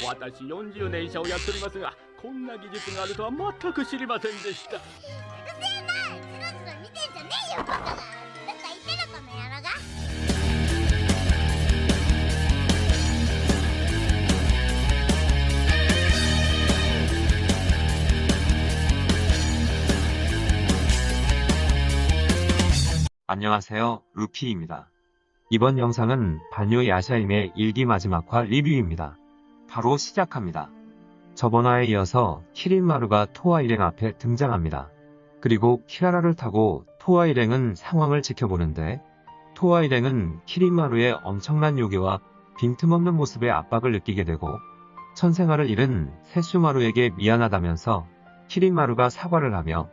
私40年医者をやっておりますが、こんな技術があるとは全く知りませんでした。うるせえな、スロスロ見てんじゃねえよバカが。どっか行ってるこの野郎が。안녕하세요, 루피입니다. 이번 영상은 반요 야샤임의 일기 마지막화 리뷰입니다. 바로 시작합니다. 저번 화에 이어서 키린마루가 토아 일행 앞에 등장합니다. 그리고 키라라를 타고 토아 일행은 상황을 지켜보는데, 토아 일행은 키린마루의 엄청난 요괴와 빈틈없는 모습에 압박을 느끼게 되고, 천생아를 잃은 세슈마루에게 미안하다면서 키린마루가 사과를 하며,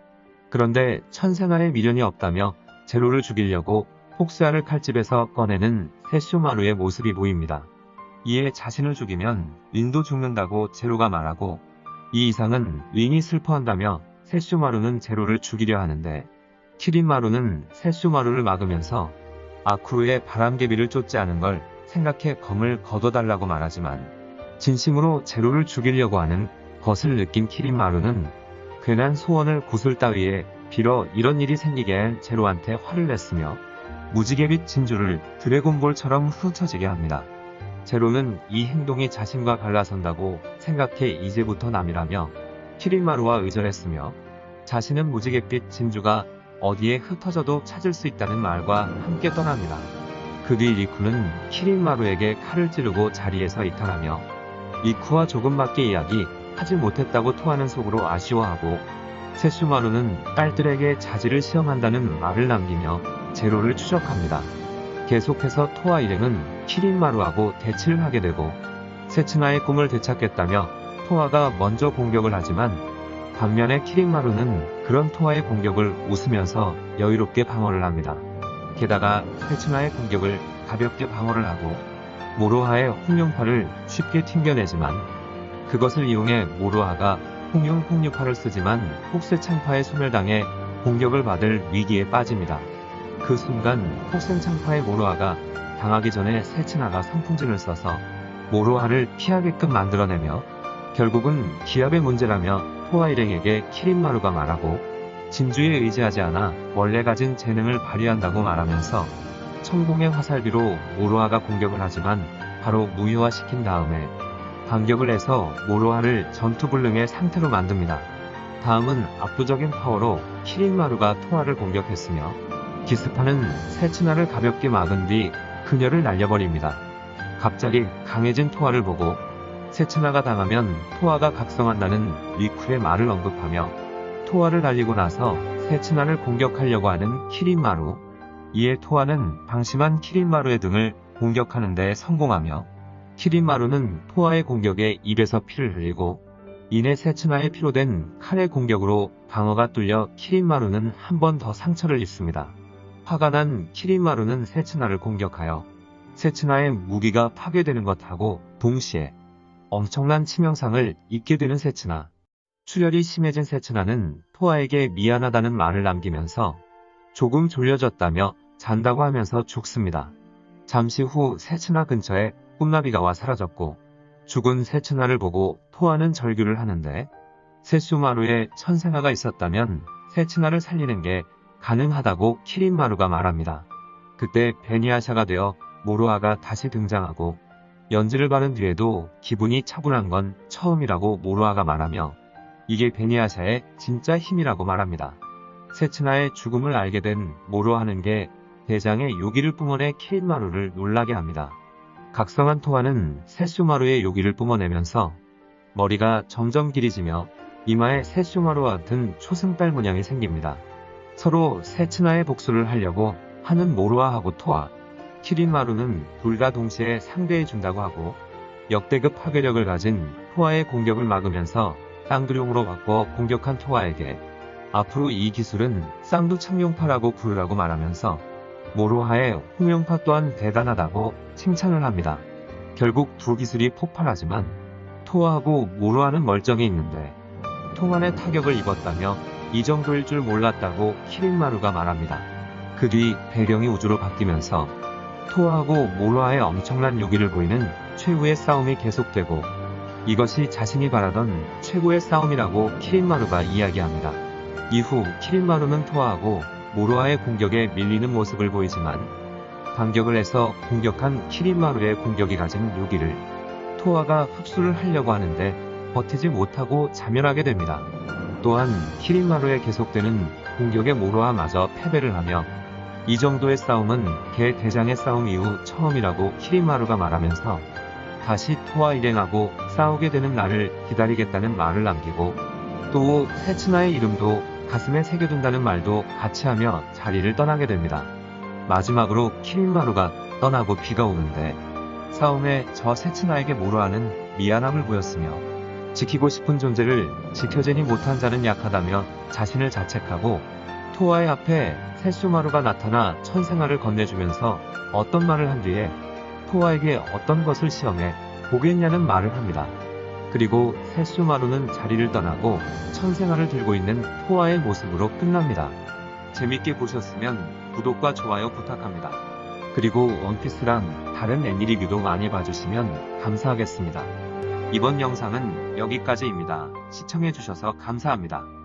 그런데 천생아의 미련이 없다며 제로를 죽이려고 폭스알을 칼집에서 꺼내는 세슈마루의 모습이 보입니다. 이에 자신을 죽이면 린도 죽는다고 제로가 말하고, 이 이상은 린이 슬퍼한다며 세슈마루는 제로를 죽이려 하는데, 키린마루는 세슈마루를 막으면서 아쿠루의 바람개비를 쫓지 않은 걸 생각해 검을 걷어달라고 말하지만, 진심으로 제로를 죽이려고 하는 것을 느낀 키린마루는 괜한 소원을 구슬 따위에 빌어 이런 일이 생기게 한 제로한테 화를 냈으며, 무지개빛 진주를 드래곤볼처럼 흩어지게 합니다. 제로는 이 행동이 자신과 갈라선다고 생각해 이제부터 남이라며 키린마루와 의절했으며, 자신은 무지개빛 진주가 어디에 흩어져도 찾을 수 있다는 말과 함께 떠납니다. 그 뒤 리쿠는 키린마루에게 칼을 찌르고 자리에서 이탈하며, 리쿠와 조금밖에 이야기 하지 못했다고 토하는 속으로 아쉬워하고, 세슈마루는 딸들에게 자질을 시험한다는 말을 남기며 제로를 추적합니다. 계속해서 토아 일행은 키린마루하고 대치를 하게 되고, 세츠나의 꿈을 되찾겠다며 토아가 먼저 공격을 하지만, 반면에 키린마루는 그런 토아의 공격을 웃으면서 여유롭게 방어를 합니다. 게다가 세츠나의 공격을 가볍게 방어를 하고, 모로하의 홍룡파를 쉽게 튕겨내지만, 그것을 이용해 모로하가 홍룡 폭류파를 쓰지만 폭세창파에 소멸당해 공격을 받을 위기에 빠집니다. 그 순간 폭생창파의 모로하가 당하기 전에 세츠나가 선풍진을 써서 모로하를 피하게끔 만들어내며, 결국은 기압의 문제라며 토아 일행에게 키린마루가 말하고, 진주에 의지하지 않아 원래 가진 재능을 발휘한다고 말하면서 천공의 화살비로 모로하가 공격을 하지만 바로 무효화시킨 다음에 반격을 해서 모로하를 전투불능의 상태로 만듭니다. 다음은 압도적인 파워로 키린마루가 토아를 공격했으며, 기스파는 세츠나를 가볍게 막은 뒤 그녀를 날려버립니다. 갑자기 강해진 토아를 보고 세츠나가 당하면 토아가 각성한다는 리쿠의 말을 언급하며, 토아를 날리고 나서 세츠나를 공격하려고 하는 키린마루. 이에 토아는 방심한 키린마루의 등을 공격하는 데 성공하며, 키린마루는 토아의 공격에 입에서 피를 흘리고, 이내 세츠나의 피로 된 칼의 공격으로 방어가 뚫려 키린마루는 한 번 더 상처를 입습니다. 화가 난 키린마루는 세츠나를 공격하여 세츠나의 무기가 파괴되는 것하고 동시에 엄청난 치명상을 입게 되는 세츠나. 출혈이 심해진 세츠나는 토아에게 미안하다는 말을 남기면서 조금 졸려졌다며 잔다고 하면서 죽습니다. 잠시 후 세츠나 근처에 꿈나비가 와 사라졌고, 죽은 세츠나를 보고 토아는 절규를 하는데, 세슈마루에 천생아가 있었다면 세츠나를 살리는 게 가능하다고 키린마루가 말합니다. 그때 베니아샤가 되어 모로하가 다시 등장하고, 연지를 바른 뒤에도 기분이 차분한 건 처음이라고 모로하가 말하며, 이게 베니아샤의 진짜 힘이라고 말합니다. 세츠나의 죽음을 알게 된 모로하는 게 대장의 요기를 뿜어내 키린마루를 놀라게 합니다. 각성한 토아는 세슈마루의 요기를 뿜어내면서 머리가 점점 길어지며 이마에 세슈마루와 같은 초승달 문양이 생깁니다. 서로 세츠나의 복수를 하려고 하는 모로하하고 토아, 키린마루는 둘 다 동시에 상대해준다고 하고, 역대급 파괴력을 가진 토아의 공격을 막으면서 쌍두룡으로 바꿔 공격한 토아에게 앞으로 이 기술은 쌍두창룡파라고 부르라고 말하면서 모로하의 홍룡파 또한 대단하다고 칭찬을 합니다. 결국 두 기술이 폭발하지만 토아하고 모로하는 멀쩡히 있는데 통안에 타격을 입었다며 이 정도일 줄 몰랐다고 키린마루가 말합니다. 그 뒤 배경이 우주로 바뀌면서 토아하고 모로하의 엄청난 요기를 보이는 최후의 싸움이 계속되고, 이것이 자신이 바라던 최고의 싸움이라고 키린마루가 이야기합니다. 이후 키린마루는 토아하고 모로아의 공격에 밀리는 모습을 보이지만 반격을 해서 공격한 키린마루의 공격이 가진 묘기를 토아가 흡수를 하려고 하는데 버티지 못하고 자멸하게 됩니다. 또한 키린마루의 계속되는 공격에 모로아마저 패배를 하며 이 정도의 싸움은 개 대장의 싸움 이후 처음이라고 키린마루가 말하면서 다시 토아 일행하고 싸우게 되는 날을 기다리겠다는 말을 남기고 또 세츠나의 이름도 가슴에 새겨둔다는 말도 같이 하며 자리를 떠나게 됩니다. 마지막으로 키린마루가 떠나고 비가 오는데 싸움에 저 세츠나에게 모로아는 미안함을 보였으며 지키고 싶은 존재를 지켜지니 못한 자는 약하다며 자신을 자책하고 토아의 앞에 세슈마루가 나타나 천생아를 건네주면서 어떤 말을 한 뒤에 토아에게 어떤 것을 시험해 보겠냐는 말을 합니다. 그리고 세슈마루는 자리를 떠나고 천생아를 들고 있는 토아의 모습으로 끝납니다. 재밌게 보셨으면 구독과 좋아요 부탁합니다. 그리고 원피스랑 다른 애니 리뷰도 많이 봐주시면 감사하겠습니다. 이번 영상은 여기까지입니다. 시청해주셔서 감사합니다.